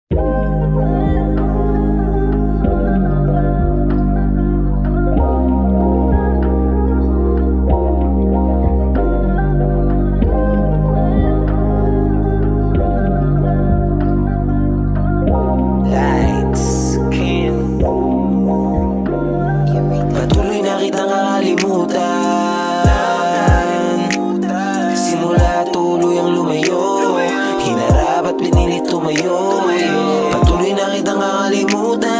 Patuloy na kitang kakalimutan, simula tuluyang lumayo, hinarap at pinilit tumayo. Patuloy na kitang kakalimutan,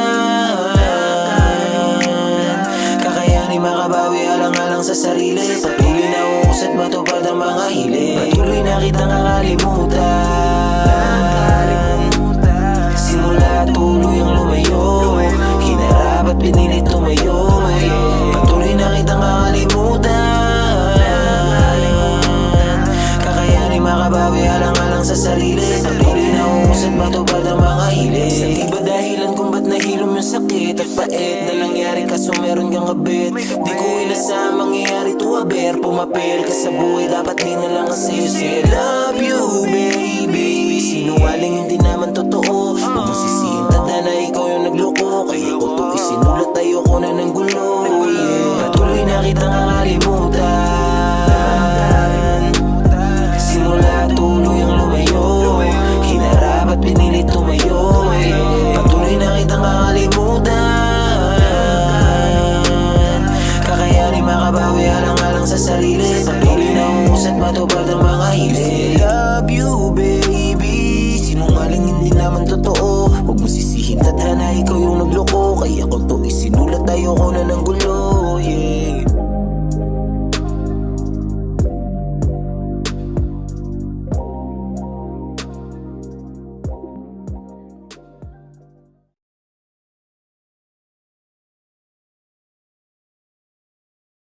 kakayanin makabawi alang-alang sa sarili. Patuloy na uus at matupad ang mga hiling. Patuloy na kitang kakalimutan, simula tuluyang lumayo, hinarap at pinilit tumayo. Patuloy na kitang kakalimutan, kakayanin makabawi alang-alang sa sarili. Patuloy na uus at matupad ang mga hiling. Sa iba dahilan kung ba't nahilom yung sakit at pait na nangyari kaso meron kang kabit. Di ko inasahang mangyayari to haber. Pumapel ka sa buhay, dapat di na lang kasi say I love you baby. Sinungaling hindi naman totoo, huwag mo sisihin tanda na ikaw yung nagloko. Kaya ko to isinulat, ayoko na ng gulo, yeah. Patuloy na kitang kakalimutan, simula tuluyang lumayo, hinarap at pinilit tumayo. Patuloy na kitang kakalimutan, kakayanin makabawi alang-alang sa sarili. Patuloy na uus at matupad ang mga hiling. I love you baby, sinungaling hindi naman totoo, huwag mo sisihin tadhana ikaw yung nagloko. Kaya ko to isinulat, ayoko na ng gulo, yeah.